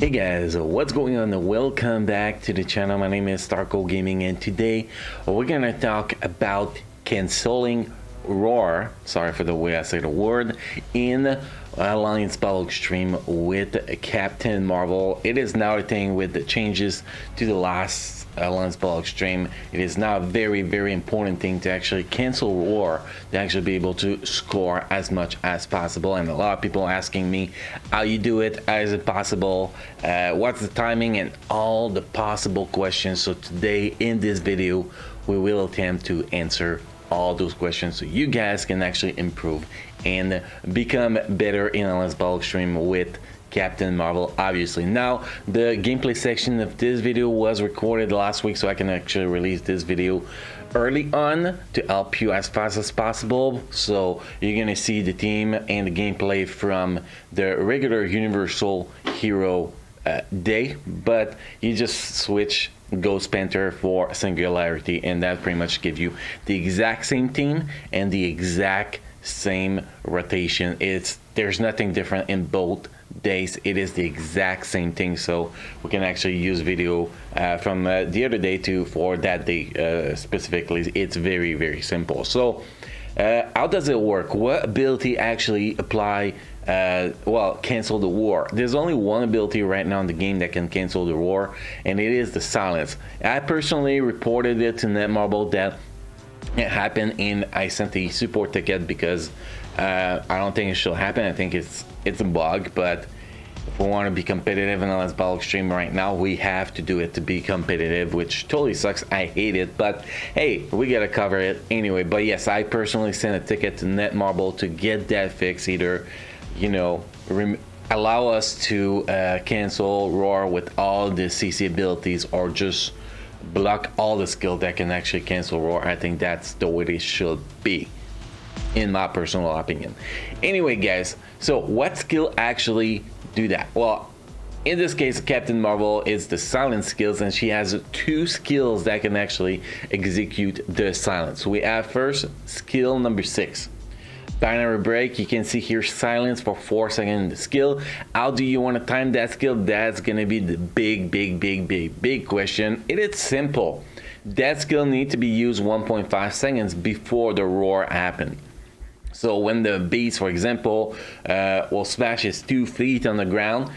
Hey guys, what's going on? Welcome back to the channel. My name is Starco Gaming, and today we're gonna talk about canceling Roar, sorry for the way I say the word, in Alliance Battle Extreme with Captain Marvel. It is now a thing with the changes to the last Alliance Battle Extreme. It is now a very important thing to actually cancel Roar, to actually be able to score as much as possible. And a lot of people asking me how you do it, how is it possible, what's the timing, and all the possible questions. So today in this video we will attempt to answer all those questions so you guys can actually improve and become better in Alliance Battle Extreme with Captain Marvel. Obviously, now the gameplay section of this video was recorded last week, so I can actually release this video early on to help you as fast as possible. So you're gonna see the team and the gameplay from the regular Universal Hero day, but you just switch Ghost Panther for Singularity, and that pretty much gives you the exact same team and the exact same rotation. There's nothing different in both days. It is the exact same thing, so we can actually use video from the other day for that day specifically. It's very simple. So how does it work? What ability actually apply well, cancel the Roar? There's only one ability right now in the game that can cancel the Roar, and it is the Silence. I personally reported it to Netmarble that it happened, and I sent a support ticket because I don't think it should happen. I think it's a bug, but if we want to be competitive in Alliance Battle Extreme right now, we have to do it to be competitive, which totally sucks. I hate it, but hey, we gotta cover it anyway. But yes, I personally sent a ticket to Netmarble to get that fixed. Either, you know, allow us to cancel Roar with all the CC abilities, or just block all the skill that can actually cancel Roar. I think that's the way it should be, in my personal opinion. Anyway guys, so what skill actually do that? Well, in this case, Captain Marvel is the silence skills, and she has two skills that can actually execute the silence. We have first skill number 6, binary break. You can see here silence for 4 seconds in the skill. How do you want to time that skill? That's gonna be the big question. It is simple. That skill need to be used 1.5 seconds before the Roar happened. So when the beast, for example, will smash his 2 feet on the ground,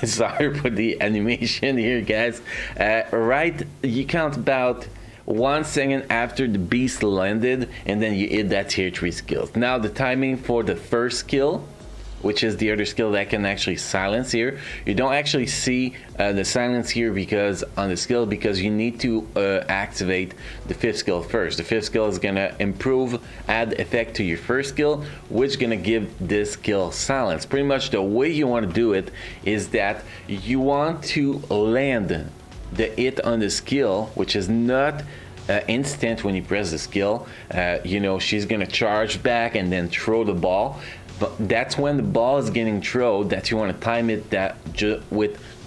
sorry for the animation here guys, right, you count about 1 second after the beast landed, and then you hit that tier 3 skill. Now the timing for the first skill, which is the other skill that can actually silence here, you don't actually see the silence here because on the skill, because you need to activate the 5th skill first. The 5th skill is gonna add effect to your first skill, which is gonna give this skill silence. Pretty much the way you want to do it is that you want to land the hit on the skill, which is not instant when you press the skill. You know, she's gonna charge back and then throw the ball. But that's when the ball is getting thrown that you want to time it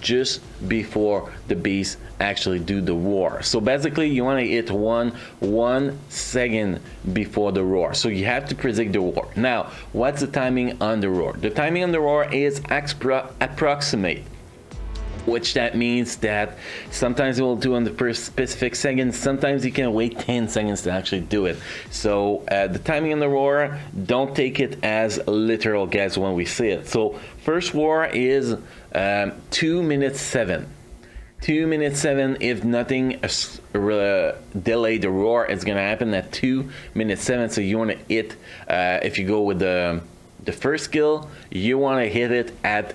just before the beast actually do the Roar. So basically you want to hit one second before the Roar. So you have to predict the Roar. Now, what's the timing on the Roar? The timing on the Roar is approximate, which that means that sometimes it will do on the first specific second, sometimes you can wait 10 seconds to actually do it. So the timing on the Roar, don't take it as literal guys when we say it. So first Roar is 2 minutes 7. 2 minutes 7, if nothing delay the Roar, it's gonna happen at 2 minutes 7. So you want to hit, if you go with the first skill, you want to hit it at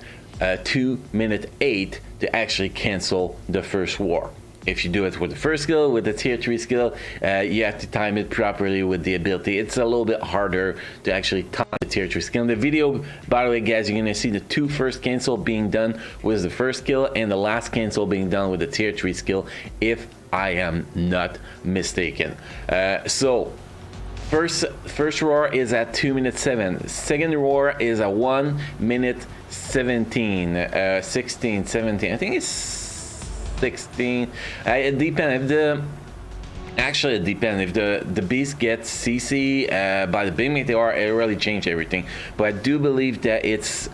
2 minutes 8 to actually cancel the first Roar. If you do it with the first skill, with the tier 3 skill, you have to time it properly with the ability. It's a little bit harder to actually time the tier 3 skill. In the video, by the way guys, you're gonna see the 2 first cancel being done with the first skill, and the last cancel being done with the tier 3 skill, if I am not mistaken. So first Roar is at 2 minutes 7. Second Roar is at 1 minute 17, 16, 17. I think it's 16. It depends. Actually, it depends. If the beast gets CC by the big meteor, it really changed everything. But I do believe that it's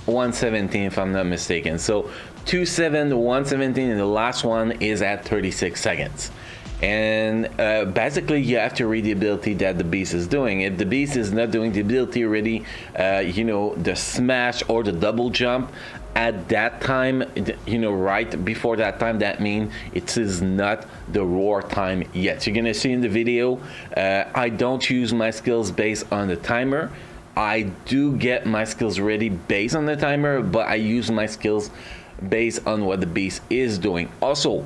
117 if I'm not mistaken. So 27 to 117, and the last one is at 36 seconds. And basically you have to read the ability that the beast is doing. If the beast is not doing the ability already, you know, the smash or the double jump at that time, you know, right before that time, that means it is not the roar time yet. You're gonna see in the video, I don't use my skills based on the timer. I do get my skills ready based on the timer, but I use my skills based on what the beast is doing. Also,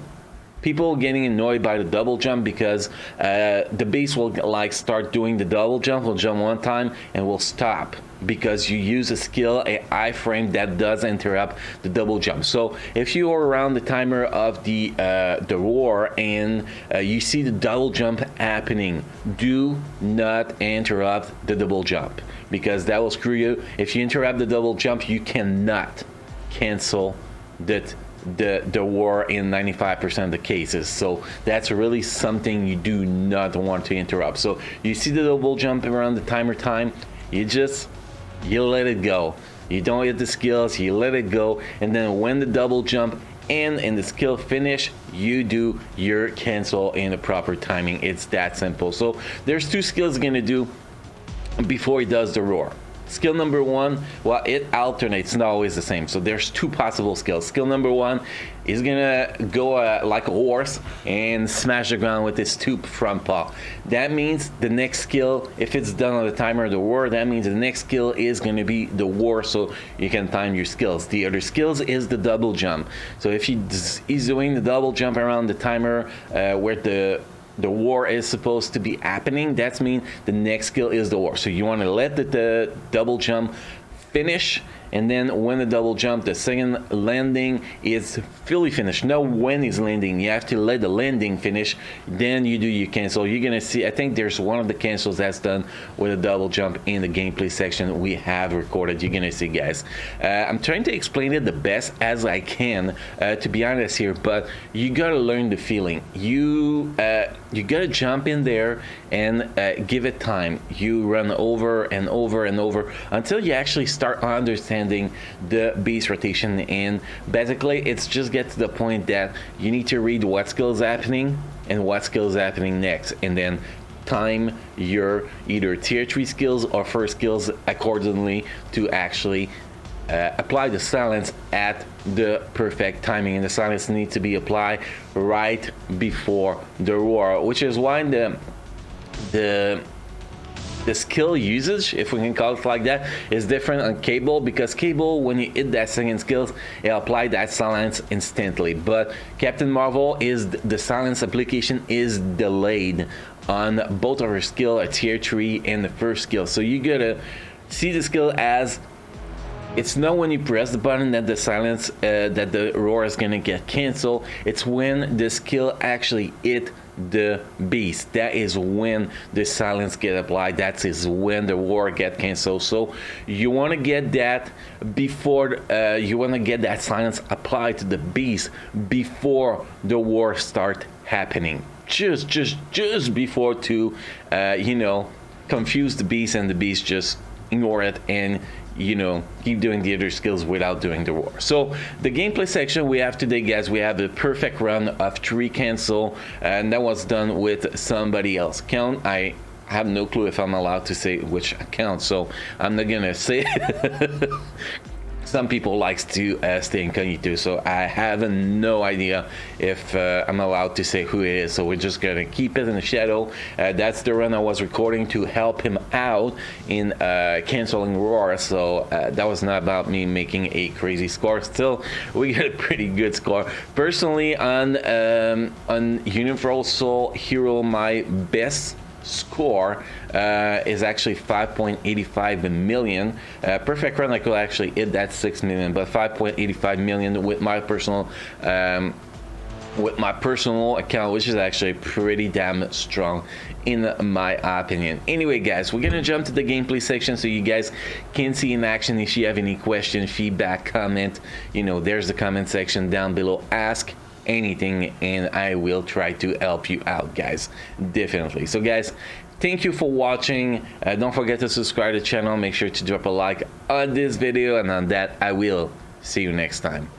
people getting annoyed by the double jump because the beast will like start doing the double jump, will jump one time and will stop because you use a skill, a iframe that does interrupt the double jump. So if you are around the timer of the roar and you see the double jump happening, do not interrupt the double jump because that will screw you. If you interrupt the double jump, you cannot cancel the war in 95% of the cases. So that's really something you do not want to interrupt. So you see the double jump around the timer time, you let it go. You don't hit the skills, you let it go, and then when the double jump and the skill finish, you do your cancel in the proper timing. It's that simple. So there's two skills you're gonna do before he does the roar. Skill number one, well, it alternates, not always the same. So there's two possible skills. Skill number one is gonna go like a horse and smash the ground with his two front paw. That means the next skill, if it's done on the timer of the war, that means the next skill is gonna be the war, so you can time your skills. The other skills is the double jump. So if he's doing the double jump around the timer where the war is supposed to be happening, that means the next skill is the war. So you want to let the double jump finish, and then when the double jump, the second landing is fully finished. Not when he's landing, you have to let the landing finish, then you do your cancel. You're gonna see, I think there's one of the cancels that's done with a double jump in the gameplay section we have recorded. You're gonna see, guys. I'm trying to explain it the best as I can, to be honest here, but you gotta learn the feeling. You gotta jump in there and give it time. You run over and over and over until you actually start understanding the beast rotation, and basically it's just get to the point that you need to read what skill is happening and what skill is happening next, and then time your either tier 3 skills or first skills accordingly to actually apply the silence at the perfect timing. And the silence needs to be applied right before the roar, which is why the skill usage, if we can call it like that, is different on Cable, because Cable, when you hit that second skills, it apply that silence instantly. But Captain Marvel is the silence application is delayed on both of her skill, a tier 3 and the first skill. So you gotta see the skill as it's not when you press the button that the silence that the roar is gonna get canceled. It's when the skill actually hit the beast. That is when the silence get applied. That is when the war get canceled. So you want to get that before you want to get that silence applied to the beast before the war start happening. Just before to you know, confuse the beast, and the beast just ignore it and, you know, keep doing the other skills without doing the war. So the gameplay section we have today, guys, we have a perfect run of 3 cancel, and that was done with somebody else account. I have no clue if I'm allowed to say which account, so I'm not gonna say it. Some people likes to stay incognito, so I have no idea if I'm allowed to say who it is, so we're just gonna keep it in the shadow. That's the run I was recording to help him out in canceling roar, so that was not about me making a crazy score. Still, we got a pretty good score. Personally, on Universal Hero, my best score is actually 5.85 million. Perfect run, I could actually hit that 6 million, but 5.85 million with my personal account, which is actually pretty damn strong in my opinion. Anyway, guys, we're gonna jump to the gameplay section so you guys can see in action. If you have any question, feedback, comment, you know, there's the comment section down below. Ask anything and I will try to help you out, guys, definitely. So guys, Thank you for watching. Don't forget to subscribe to the channel. Make sure to drop a like on this video, and on that I will see you next time.